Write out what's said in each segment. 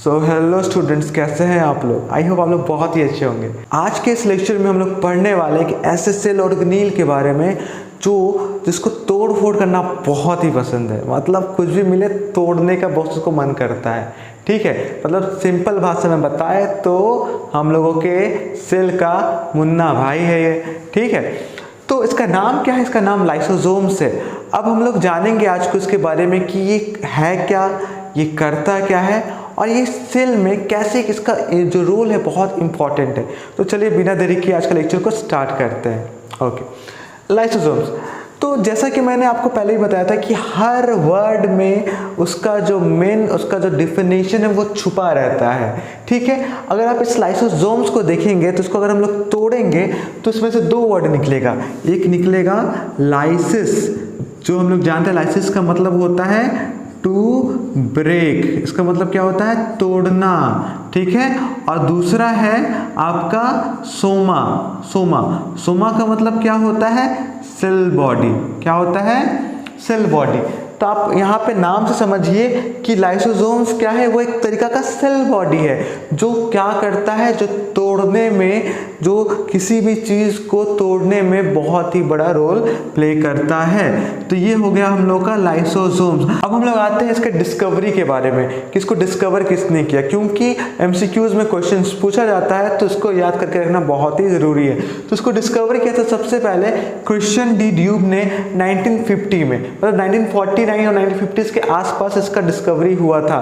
So hello students, कैसे हैं आप लोग। आई होप आप लोग बहुत ही अच्छे होंगे। आज के इस लेक्चर में हम लोग पढ़ने वाले हैं कि ऐसे सेल ऑर्गेनील के बारे में जिसको तोड़ फोड़ करना बहुत ही पसंद है। मतलब कुछ भी मिले तोड़ने का बहुत उसको मन करता है। ठीक है, मतलब सिंपल भाषा में बताए तो हम लोगों के सेल का मुन्ना भाई है ये। ठीक है, तो इसका नाम क्या है? इसका नाम लाइसोसोम्स है। अब हम लोग जानेंगे आज को इसके बारे में कि ये है क्या, ये करता क्या है और ये सेल में कैसे इसका जो रोल है बहुत इंपॉर्टेंट है। तो चलिए बिना देरी किए आज का लेक्चर को स्टार्ट करते हैं। Okay, lysosomes. तो जैसा कि मैंने आपको पहले ही बताया था कि हर वर्ड में उसका जो डिफिनेशन है वो छुपा रहता है। ठीक है, अगर आप इस लाइसोसोम्स को देखेंगे तो इसको अगर हम लोग तोड़ेंगे तो इसमें से दो वर्ड निकलेगा। एक निकलेगा लाइसिस, जो हम लोग जानते हैं लाइसिस का मतलब होता है टू ब्रेक। इसका मतलब क्या होता है? तोड़ना। ठीक है, और दूसरा है आपका सोमा। सोमा का मतलब क्या होता है? Cell body. क्या होता है? Cell body. तो आप यहाँ पे नाम से समझिए कि लाइसोसोम्स क्या है? वो एक तरीका का सेल बॉडी है जो क्या करता है, जो तोड़ने में, जो किसी भी चीज को तोड़ने में बहुत ही बड़ा रोल प्ले करता है। तो ये हो गया हम लोग का लाइसोसोम्स। अब हम लोग आते हैं इसके डिस्कवरी के बारे में कि इसको डिस्कवर किसने किया, क्योंकि एमसीक्यूज में क्वेश्चन पूछा जाता है तो इसको याद करके रखना बहुत ही जरूरी है। तो इसको डिस्कवर किया था सबसे पहले क्रिश्चियन डी ड्यूब ने 1950 में, मतलब 1949 और 1950s के आसपास इसका डिस्कवरी हुआ था।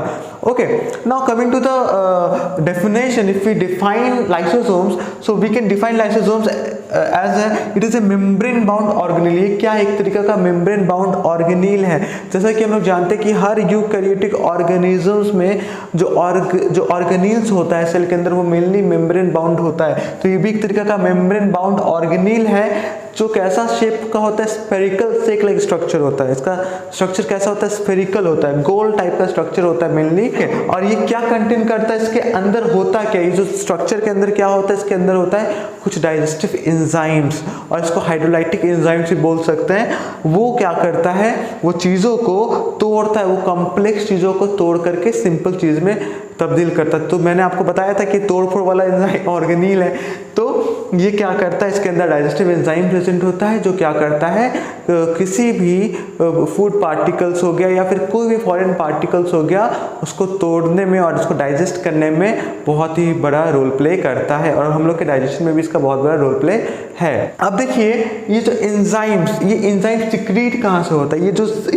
Okay, now coming to the definition, if we define lysosomes, so we can define lysosomes as it is a membrane bound organelle. ये क्या एक तरीका का मेम्ब्रेन बाउंड ऑर्गेनील है। जैसा कि हम लोग जानते हैं कि हर यूकैरियोटिक ऑर्गेनिजम्स में जो ऑर्गेनील्स होता है सेल के अंदर वो मेनली मेम्ब्रेन बाउंड होता है। तो ये भी एक तरीका का मेम्ब्रेन बाउंड ऑर्गेनील है जो कैसा शेप का होता है? स्फेरिकल शेप लाइक स्ट्रक्चर होता है। इसका स्ट्रक्चर कैसा होता है? स्फेरिकल होता है, गोल टाइप का स्ट्रक्चर होता है मेनली। और ये क्या कंटेन करता है? इसके अंदर होता क्या? ये जो स्ट्रक्चर के अंदर क्या होता है? इसके अंदर होता है कुछ डाइजेस्टिव एंजाइम्स, और इसको हाइड्रोलाइटिक एंजाइम्स भी बोल सकते हैं। वो क्या करता है? वो चीजों को तोड़ता है, वो कॉम्प्लेक्स चीजों को तोड़ करके सिंपल चीज में तब्दील करता है। तो मैंने आपको बताया था कि तोड़फोड़ वाला एंजाइम ऑर्गेनील है। तो ये क्या करता है? इसके अंदर डाइजेस्टिव एंजाइम प्रेजेंट होता है जो क्या करता है, किसी भी फूड पार्टिकल्स हो गया या फिर कोई भी फॉरेन पार्टिकल्स हो गया उसको तोड़ने में और उसको डाइजेस्ट करने में बहुत ही बड़ा रोल प्ले करता है। और हम लोग के डाइजेशन में भी इसका बहुत बड़ा रोल प्ले है। अब देखिए ये जो एंजाइम्स, ये एंजाइम सिक्रीट कहाँ से होता है? ये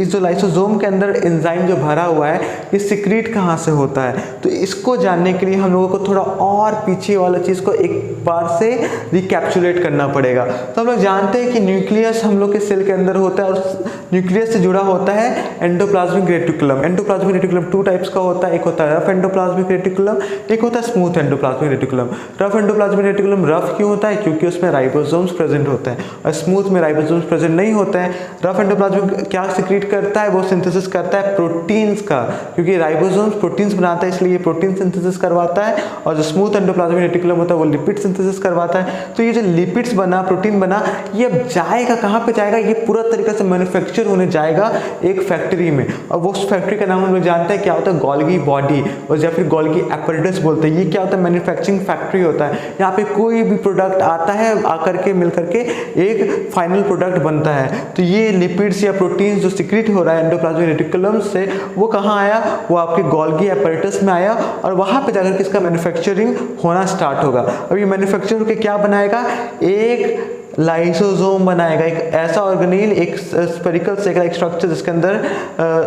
जो लाइसोसोम के अंदर एंजाइम जो भरा हुआ है ये सिक्रीट कहाँ से होता है? तो इसको जानने के लिए हम लोगों को थोड़ा और पीछे वाला चीज को एक बार से रिकैप्चुलेट करना पड़ेगा। तो हम लोग जानते हैं कि न्यूक्लियस हम लोग के सेल के अंदर होता है और न्यूक्लियस से जुड़ा होता है endoplasmic reticulum. Endoplasmic reticulum two types का होता है, एक होता है रफ एंडोप्लाज्मिक रेटिकुलम, एक होता है smooth endoplasmic reticulum. Rough endoplasmic reticulum rough क्यों होता है? क्योंकि उसमें राइबोसोम्स प्रेजेंट होते हैं और स्मूथ में राइबोसोम्स प्रेजेंट नहीं होते हैं। रफ एंडोप्लाज्मिक क्या सिक्रीट करता है? वो सिंथेसिस करता है प्रोटीन्स का, क्योंकि राइबोसोम्स प्रोटीन्स बनाता है इसलिए ये प्रोटीन सिंथेसिस करवाता है। और जो स्मूथ एंडोप्लाज्मिक रेटिकुलम होता है वो लिपिड सिंथेसिस करवाता है। तो ये जो लिपिड्स बना, प्रोटीन बना, ये अब जाएगा कहाँ पे जाएगा? ये पूरा तरीके से मैन्युफैक्चर होने जाएगा एक फैक्ट्री में, और वो फैक्ट्री का नाम हम लोग जानते हैं क्या होता है? गोल्गी बॉडी, और या फिर गोल्गी एपरेटस बोलते हैं। ये क्या होता है? मैन्युफैक्चरिंग फैक्ट्री होता है। यहाँ पे कोई भी प्रोडक्ट आता है, आकर के मिल करके एक फाइनल प्रोडक्ट बनता है। तो ये लिपिड्स या प्रोटीन्स जो सिक्रीट हो रहा है एंडोप्लाज्मिक रेटिकुलम से, वो कहाँ आया? वो आपके गोल्गी एपरेटस में आया और वहां पे जाकर के इसका मैन्युफैक्चरिंग होना स्टार्ट होगा। अब ये मैन्युफैक्चर होकर क्या बनाएगा? एक लाइसोसोम बनाएगा, एक ऐसा ऑर्गेनील, एक स्फेरिकल सेल स्ट्रक्चर जिसके अंदर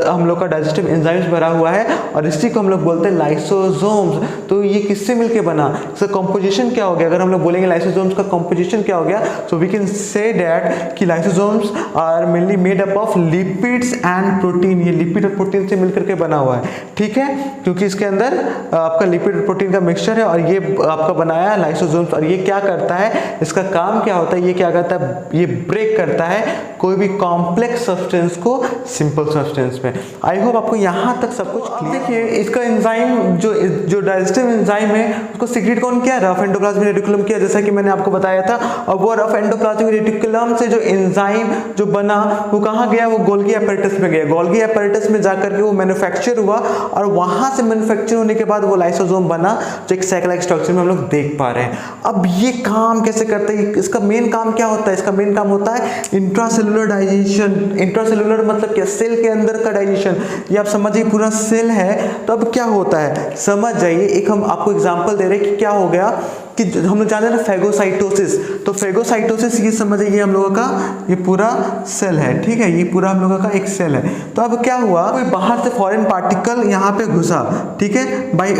हम लोग का डाइजेस्टिव एंजाइम्स भरा हुआ है और इसी को हम लोग बोलते हैं लाइसोसोम्स। तो ये किससे मिलके बना? इसका कंपोजिशन क्या हो गया? अगर हम लोग बोलेंगे लाइसोसोम्स का कंपोजिशन क्या हो गया, so we can say that कि lysosomes are mainly made up of lipids and protein. ये लिपिड और प्रोटीन से मिलकर के बना हुआ है। ठीक है, क्योंकि इसके अंदर आपका लिपिड और प्रोटीन का मिक्सचर है और ये आपका बनाया है लाइसोसोम्स। और ये क्या करता है? इसका काम क्या होता है? ये क्या करता है, ये ब्रेक करता है कोई भी कॉम्प्लेक्स सब्सटेंस को सिंपल सब्सटेंस में। आई होप आपको यहाँ तक सब कुछ क्लियर। देखिए इसका एंजाइम जो डाइजेस्टिव एंजाइम है उसको सीक्रेट कौन किया, रफ एंडोप्लाज्मिक रेटिकुलम किया, जैसा कि मैंने आपको बताया था। और वो रफ एंडोप्लाज्मिक रेटिकुलम से जो एंजाइम जो बना वो कहाँ गया, वो गोल्गी एपैरेटस में गया। गोल्गी एपैरेटस में जाकर के वो मैन्युफैक्चर हुआ और वहां से मैन्युफैक्चर होने के बाद वो लाइसोसोम बना, जो एक साइक्लिक स्ट्रक्चर में हम लोग देख पा रहे हैं। अब ये काम कैसे करता है, इसका मेन काम क्या होता है, इसका मेन काम होता है इंट्रासेलुलर डाइजेशन। इंट्रासेलुलर मतलब क्या, सेल के अंदर का डाइजेशन। ये आप समझिए पूरा सेल है, तो अब क्या होता है समझ जाइए। एक हम आपको एग्जांपल दे रहे हैं कि क्या हो गया कि हम लोग जानते हैं ना फेगोसाइटोसिस। तो फेगोसाइटोसिस ये समझिए, ये हम लोगों का ये पूरा सेल है, ठीक है, ये पूरा हम लोगों का एक सेल है। तो अब क्या हुआ, कोई बाहर से फॉरेन पार्टिकल यहाँ पे घुसा, ठीक है, बाई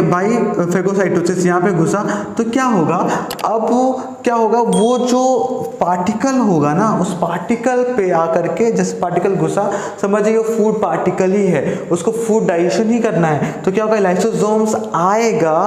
फेगोसाइटोसिस यहाँ पे घुसा, तो क्या होगा, अब क्या होगा, वो जो पार्टिकल होगा ना, उस पार्टिकल पे आकर के, जैसे पार्टिकल घुसा, समझिए फूड पार्टिकल ही है, उसको फूड डाइजेशन ही करना है। तो क्या होगा, लाइसोसोम्स आएगा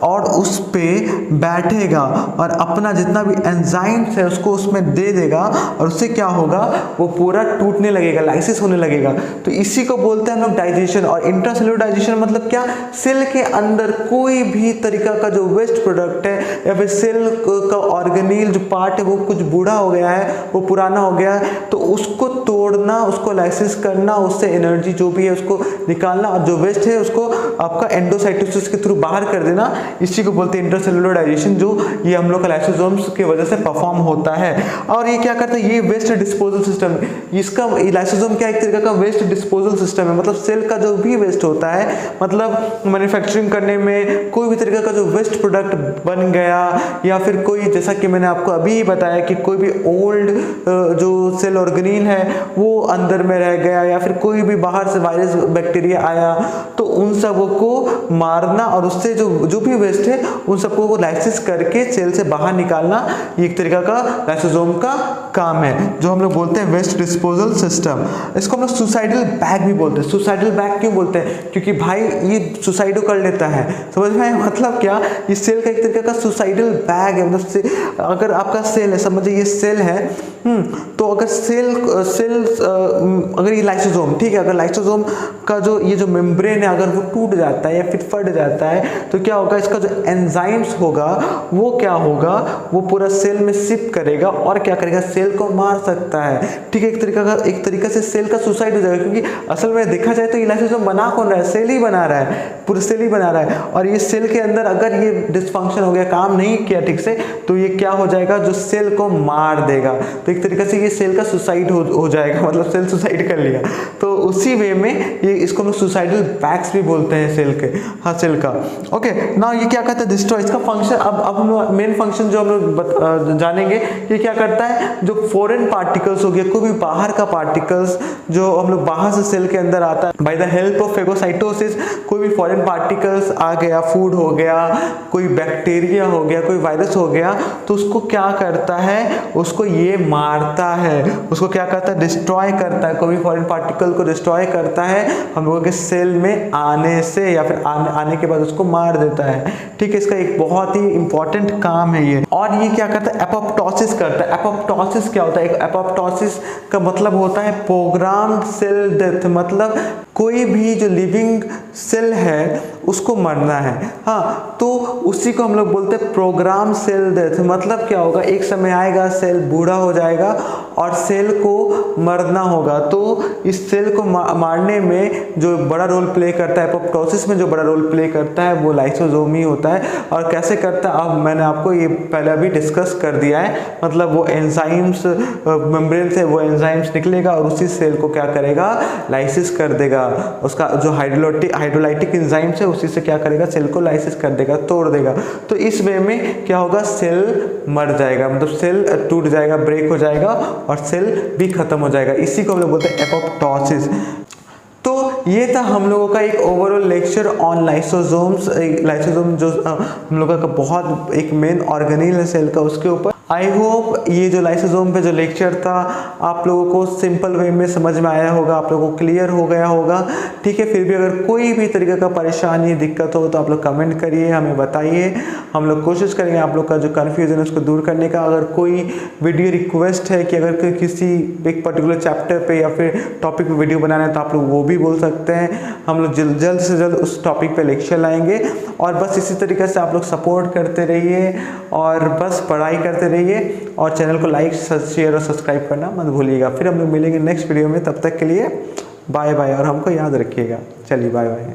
और उस पे बैठेगा और अपना जितना भी एंजाइम्स है उसको उसमें दे देगा, और उससे क्या होगा, वो पूरा टूटने लगेगा, लाइसिस होने लगेगा। तो इसी को बोलते हैं हम लोग डाइजेशन। और इंट्रासेलुलर डाइजेशन मतलब क्या, सेल के अंदर कोई भी तरीका का जो वेस्ट प्रोडक्ट है या फिर सेल का ऑर्गेनील जो पार्ट है वो कुछ बूढ़ा हो गया है, वो पुराना हो गया है, तो उसको तोड़ना, उसको लाइसिस करना, उससे एनर्जी जो भी है उसको निकालना, और जो वेस्ट है उसको आपका एंडोसाइटोसिस के थ्रू बाहर कर देना, इसी को बोलते हैं इंट्रासेलुलर डाइजेशन, जो ये हम लोग का लाइसोसोम्स की वजह से परफॉर्म होता है। और ये क्या करता है, ये वेस्ट डिस्पोजल सिस्टम, इसका लाइसोसोम क्या एक तरीका का वेस्ट डिस्पोजल सिस्टम है। मतलब सेल का जो भी वेस्ट होता है, मतलब मैन्युफैक्चरिंग करने में कोई भी तरीका का जो वेस्ट प्रोडक्ट बन गया, या फिर कोई, जैसा कि मैंने आपको अभी बताया कि कोई भी ओल्ड जो सेल ऑर्गेनील है वो अंदर में रह गया, या फिर कोई भी बाहर से वायरस बैक्टीरिया आया, तो उन सबों को मारना और उससे जो भी वेस्ट है उन सबको लाइसिस करके सेल से बाहर निकालना, ये एक तरीका का लाइसोसोम का काम है, जो हम लोग बोलते हैं वेस्ट डिस्पोजल सिस्टम। इसको हम लोग सुसाइडल बैग भी बोलते हैं। सुसाइडल बैग क्यों बोलते हैं, क्योंकि भाई ये सुसाइडो कर लेता है, समझ में आया मतलब क्या, ये सेल का एक तरीका का सुसाइडल बैग है। मतलब अगर आपका सेल है, समझिए ये सेल है, तो अगर सेल अगर ये लाइसोसोम, ठीक है, अगर लाइसोसोम का जो ये जो मेम्ब्रेन है अगर वो टूट जाता है या फिर फट जाता है, तो क्या होगा, इसका जो एंजाइम्स होगा वो क्या होगा, वो पूरा सेल में शिफ्ट करेगा और क्या करेगा, सेल को मार सकता है। ठीक है, एक तरीका से सेल का सुसाइड हो जाएगा, क्योंकि असल में देखा जाए तो ये लाइसोसोम बना कौन रहा है, सेल ही बना रहा है, पूरा सेल ही बना रहा है। और ये सेल के अंदर अगर ये डिसफंक्शन हो गया, काम नहीं किया ठीक से, तो ये क्या हो जाएगा, जो सेल को मार देगा। तो एक तरीके से ये सेल का सुसाइड हो जाएगा, मतलब सेल सुसाइड कर लिया। तो उसी वे में ये इसको हम सुसाइडल बैग्स भी बोलते हैं सेल के, हाँ सेल का। ओके, नाउ ये क्या करता है, डिस्ट्रॉय। इसका फंक्शन अब हम मेन फंक्शन जो हम लोग जानेंगे, ये क्या करता है, जो फॉरेन पार्टिकल्स हो गए, कोई भी बाहर का पार्टिकल्स जो हम लोग बाहर से सेल के अंदर आता है, by the help of phagocytosis, कोई भी फॉरेन पार्टिकल्स आ गया, फूड हो गया, कोई बैक्टीरिया हो गया, कोई वायरस हो गया, तो उसको क्या करता है, उसको ये मारता है, उसको क्या करता है, डिस्ट्रॉय करता है, कोई भी फॉरेन पार्टिकल को डिस्ट्रॉय करता है हम लोगों के सेल में आने से, या फिर आने के बाद उसको मार देता है। ठीक है, इसका एक बहुत ही इंपॉर्टेंट काम है ये। और ये क्या करता है, एपोप्टोसिस करता है। एपोप्टोसिस क्या होता है, एपोप्टोसिस का मतलब होता है प्रोग्राम्ड सेल डेथ, मतलब कोई भी जो लिविंग सेल है उसको मरना है, हाँ, तो उसी को हम लोग बोलते हैं प्रोग्राम सेल डेथ। मतलब क्या होगा, एक समय आएगा सेल बूढ़ा हो जाएगा और सेल को मरना होगा, तो इस सेल को मारने में जो बड़ा रोल प्ले करता है, एपोप्टोसिस में जो बड़ा रोल प्ले करता है वो लाइसोसोम ही होता है। और कैसे करता है, अब मैंने आपको ये पहले अभी डिस्कस कर दिया है। मतलब वो एंजाइम्स, मेम्ब्रेन से वो एंजाइम्स निकलेगा और उसी सेल को क्या करेगा, लाइसिस कर देगा। उसका जो हाइड्रोलाइटिक एंजाइम्स है उसी से क्या करेगा, सेल को लाइसिस कर देगा, तोड़ देगा। तो इस वे में क्या होगा, सेल मर जाएगा, मतलब सेल टूट जाएगा, ब्रेक हो जाएगा और सेल भी खत्म हो जाएगा। इसी को हम लोग बोलते हैं एपोप्टोसिस। तो ये था हम लोगों का एक overall lecture on lysosomes. Lysosome जो हम लोगों का बहुत एक मेन ऑर्गेनील है सेल का, उसके ऊपर आई होप ये जो लाइसोसोम पे जो लेक्चर था आप लोगों को सिंपल वे में समझ में आया होगा, आप लोगों को क्लियर हो गया होगा। ठीक है, फिर भी अगर कोई भी तरीके का परेशानी दिक्कत हो तो आप लोग कमेंट करिए, हमें बताइए। हम लोग कोशिश करेंगे आप लोग का जो कन्फ्यूजन है उसको दूर करने का। अगर कोई वीडियो रिक्वेस्ट है कि अगर किसी एक पर्टिकुलर चैप्टर पे या फिर टॉपिक पे वीडियो बनाना है तो आप लोग वो भी बोल सकते हैं। हम लोग जल्द से जल्द उस टॉपिक पे लेक्चर लाएंगे। और बस इसी तरीके से आप लोग सपोर्ट करते रहिए और बस पढ़ाई करते रहिए और चैनल को लाइक शेयर और सब्सक्राइब करना मत भूलिएगा। फिर हम लोग मिलेंगे नेक्स्ट वीडियो में, तब तक के लिए बाय बाय और हमको याद रखिएगा। चलिए बाय बाय।